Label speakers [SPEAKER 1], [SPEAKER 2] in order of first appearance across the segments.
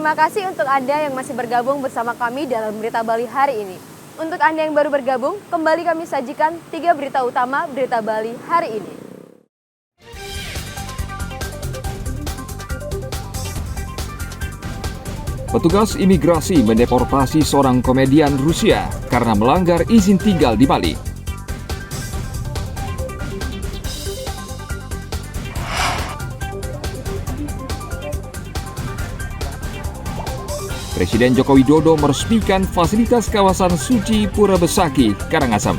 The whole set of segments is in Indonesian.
[SPEAKER 1] Terima kasih untuk Anda yang masih bergabung bersama kami dalam Berita Bali hari ini. Untuk Anda yang baru bergabung, kembali kami sajikan 3 berita utama Berita Bali hari ini.
[SPEAKER 2] Petugas imigrasi mendeportasi seorang komedian Rusia karena melanggar izin tinggal di Bali. Presiden Joko Widodo meresmikan fasilitas kawasan suci Pura Besaki, Karangasem.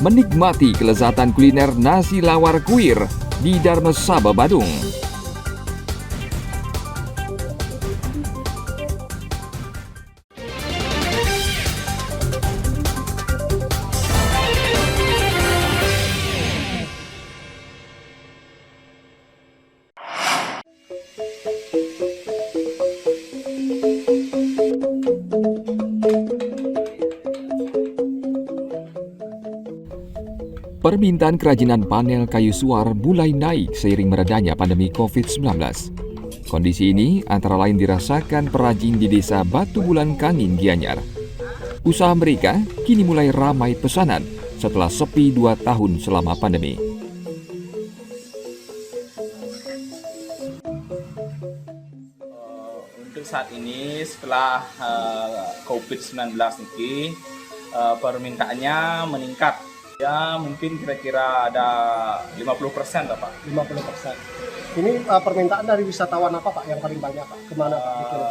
[SPEAKER 2] Menikmati kelezatan kuliner nasi lawar kuir di Dharmasaba, Badung. Permintaan kerajinan panel kayu suar mulai naik seiring meredanya pandemi COVID-19. Kondisi ini antara lain dirasakan perajin di desa Batu Bulan Kangin, Gianyar. Usaha mereka kini mulai ramai pesanan setelah sepi 2 tahun selama pandemi.
[SPEAKER 3] Untuk saat ini setelah COVID-19 ini permintaannya meningkat. Ya mungkin kira-kira ada 50% lah Pak.
[SPEAKER 4] 50%. Ini permintaan dari wisatawan apa Pak yang paling banyak Pak? Kemana Pak dikirim?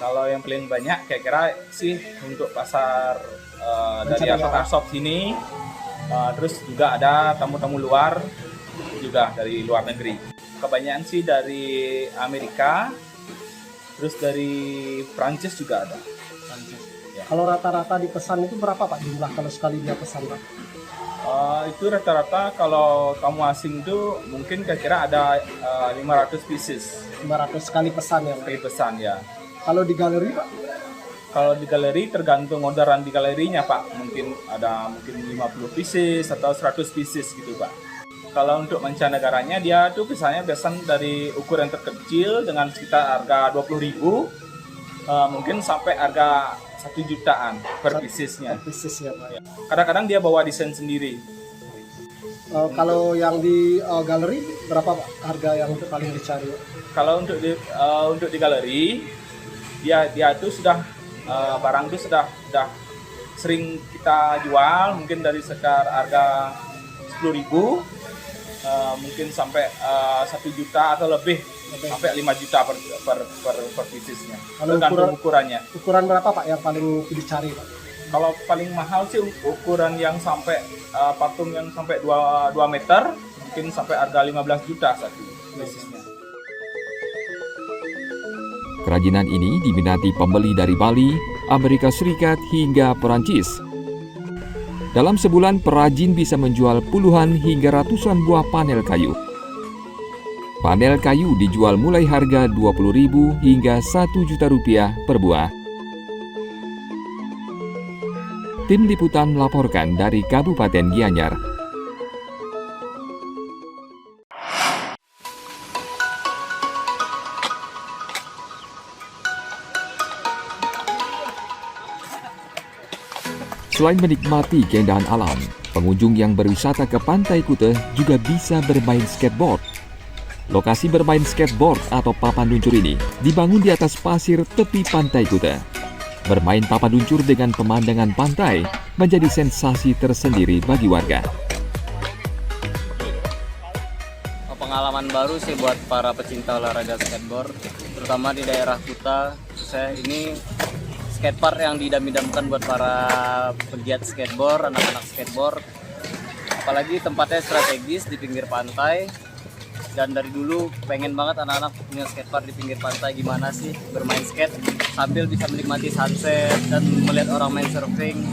[SPEAKER 3] Kalau yang paling banyak kira-kira sih untuk pasar dari Asop sini. Terus juga ada tamu-tamu luar juga dari luar negeri. Kebanyakan sih dari Amerika, terus dari Prancis juga ada.
[SPEAKER 4] Ya. Kalau rata-rata dipesan itu berapa Pak jumlah kalau sekali dia pesan Pak?
[SPEAKER 3] Itu rata-rata kalau tamu asing itu mungkin kira-kira ada 500 pieces.
[SPEAKER 4] 500 sekali pesan ya Pak?
[SPEAKER 3] Sekali pesan ya.
[SPEAKER 4] Kalau di galeri Pak?
[SPEAKER 3] Kalau di galeri tergantung orderan di galerinya Pak. Mungkin ada 50 pieces atau 100 pieces gitu Pak. Kalau untuk mancanegaranya dia tuh misalnya pesan dari ukuran terkecil dengan sekitar harga 20.000 mungkin sampai harga 1 jutaan per piecesnya.
[SPEAKER 4] Per pieces ya Pak.
[SPEAKER 3] Kadang-kadang dia bawa desain sendiri.
[SPEAKER 4] Kalau yang di galeri berapa Pak harga yang paling dicari?
[SPEAKER 3] Kalau untuk di galeri dia itu sudah barang itu sudah sering kita jual mungkin dari sekitar harga 10.000 mungkin sampai 1 juta atau lebih. Sampai 5 juta per piecesnya. Tergantung ukurannya.
[SPEAKER 4] Ukuran berapa Pak yang paling dicari Pak?
[SPEAKER 3] Kalau paling mahal sih ukuran yang sampai patung yang sampai 2 meter, mungkin sampai harga 15 juta satu piecesnya.
[SPEAKER 2] Kerajinan ini diminati pembeli dari Bali, Amerika Serikat hingga Perancis. Dalam sebulan perajin bisa menjual puluhan hingga ratusan buah panel kayu. Panel kayu dijual mulai harga Rp20.000 hingga Rp1.000.000 per buah. Tim Liputan melaporkan dari Kabupaten Gianyar. Selain menikmati keindahan alam, pengunjung yang berwisata ke Pantai Kute juga bisa bermain skateboard. Lokasi bermain skateboard atau papan luncur ini dibangun di atas pasir tepi Pantai Kute. Bermain papan luncur dengan pemandangan pantai menjadi sensasi tersendiri bagi warga.
[SPEAKER 5] Pengalaman baru sih buat para pecinta olahraga skateboard, terutama di daerah Kuta. Saya ini skatepark yang didam-damkan buat para pegiat skateboard, anak-anak skateboard. Apalagi tempatnya strategis di pinggir pantai. Dan dari dulu pengen banget anak-anak punya skatepark di pinggir pantai, gimana sih bermain skate sambil bisa menikmati sunset dan melihat orang main surfing.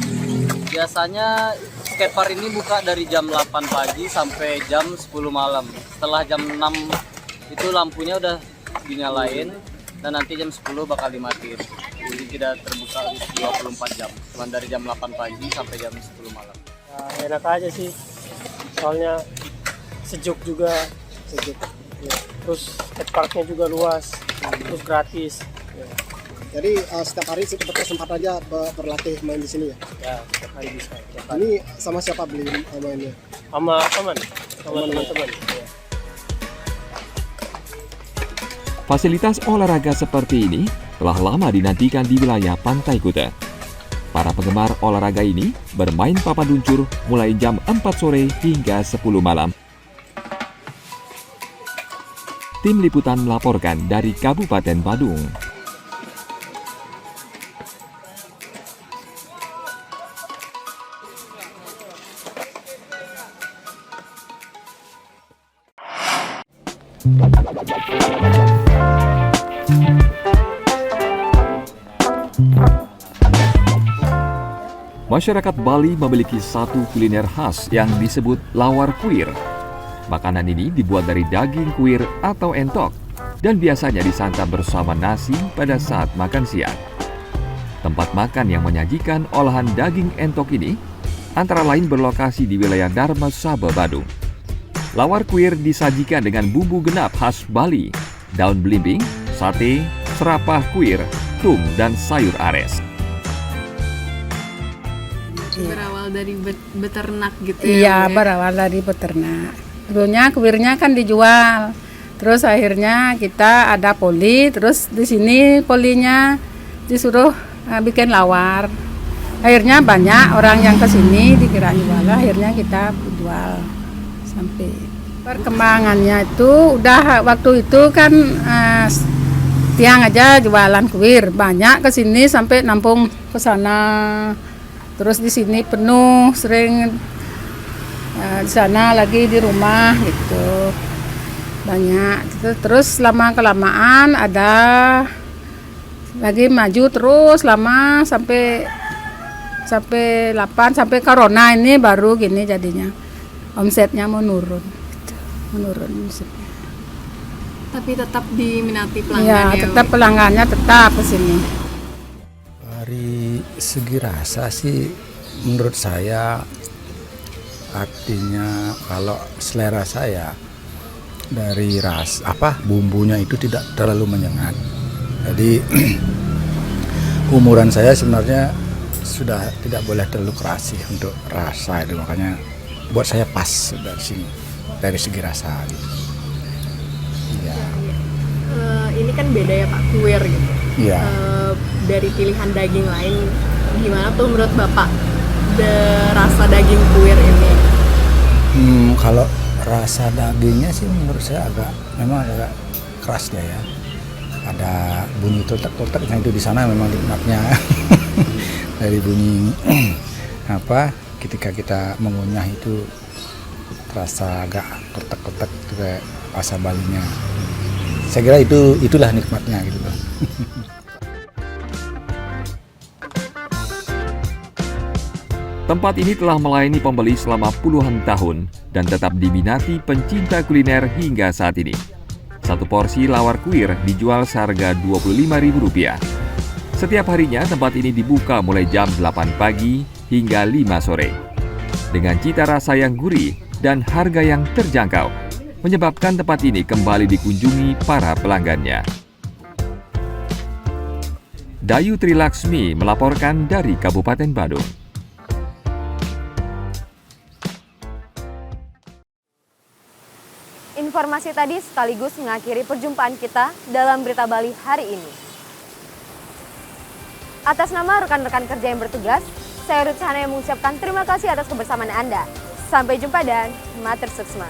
[SPEAKER 5] Biasanya skatepark ini buka dari jam 8 pagi sampai jam 10 malam. Setelah jam 6 itu lampunya udah dinyalain dan nanti jam 10 bakal dimatiin. Jadi tidak terbuka 24 jam, cuma dari jam 8 pagi sampai jam 10 malam.
[SPEAKER 6] Ya, enak aja sih, soalnya sejuk juga, sejuk. Ya. Terus skateparknya juga luas, terus gratis. Ya,
[SPEAKER 4] Jadi setiap hari seperti sempat aja berlatih main di sini ya.
[SPEAKER 6] ya setiap hari bisa. Setiap hari.
[SPEAKER 4] Ini sama siapa beli mainnya?
[SPEAKER 6] Sama teman, sama teman-teman. Ya.
[SPEAKER 2] Fasilitas olahraga seperti ini telah lama dinantikan di wilayah Pantai Kuta. Para penggemar olahraga ini bermain papan luncur mulai jam 4 sore hingga 10 malam. Tim Liputan melaporkan dari Kabupaten Badung. Masyarakat Bali memiliki satu kuliner khas yang disebut lawar kuir. Makanan ini dibuat dari daging kuir atau entok dan biasanya disantap bersama nasi pada saat makan siang. Tempat makan yang menyajikan olahan daging entok ini antara lain berlokasi di wilayah Dharma Saba, Badung. Lawar kuir disajikan dengan bumbu genap khas Bali, daun belimbing, sate, serapah kuir, tum, dan sayur ares.
[SPEAKER 7] Berawal dari beternak gitu
[SPEAKER 8] Iya,
[SPEAKER 7] ya? Bu, ya?
[SPEAKER 8] berawal dari peternak. Dulunya kuirnya kan dijual. Terus akhirnya kita ada poli, terus di sini polinya disuruh bikin lawar. Akhirnya banyak orang yang ke sini dikira jual, akhirnya kita jual sampai perkembangannya itu udah waktu itu kan tiang aja jualan kuir, banyak ke sini sampai nampung ke sana. Terus di sini penuh, sering di sana lagi di rumah gitu. Banyak. Terus lama kelamaan ada lagi maju terus lama sampai 8 sampai corona ini baru gini jadinya. Omsetnya menurun. Gitu. Menurun omsetnya.
[SPEAKER 7] Tapi tetap diminati pelanggan
[SPEAKER 8] Ya,
[SPEAKER 7] ya?
[SPEAKER 8] tetap
[SPEAKER 7] Bu?
[SPEAKER 8] pelanggannya tetap ke sini.
[SPEAKER 9] Dari segi rasa sih menurut saya artinya kalau selera saya dari bumbunya itu tidak terlalu menyengat. Jadi umuran saya sebenarnya sudah tidak boleh terlalu keras sih untuk rasa itu, makanya buat saya pas dari sini dari segi rasa gitu. Iya.
[SPEAKER 7] Ini kan beda ya Pak, kuir gitu.
[SPEAKER 9] Iya.
[SPEAKER 7] Dari pilihan daging lain, gimana tuh menurut Bapak rasa daging kuir ini?
[SPEAKER 9] Kalau rasa dagingnya sih menurut saya memang agak keras ya. Ada bunyi totak-totaknya itu di sana memang nikmatnya. Dari bunyi ketika kita mengunyah itu terasa agak kotak-kotak itu kayak rasa Balinya. Saya kira itulah nikmatnya gitu loh.
[SPEAKER 2] Tempat ini telah melayani pembeli selama puluhan tahun dan tetap diminati pencinta kuliner hingga saat ini. Satu porsi lawar kuir dijual seharga Rp25.000. Setiap harinya tempat ini dibuka mulai jam 8 pagi hingga 5 sore. Dengan cita rasa yang gurih dan harga yang terjangkau, menyebabkan tempat ini kembali dikunjungi para pelanggannya. Dayu Trilaksmi melaporkan dari Kabupaten Badung.
[SPEAKER 1] Informasi tadi sekaligus mengakhiri perjumpaan kita dalam Berita Bali hari ini. Atas nama rekan-rekan kerja yang bertugas, saya Ruth Sahana yang mengucapkan terima kasih atas kebersamaan Anda. Sampai jumpa dan matur suksma.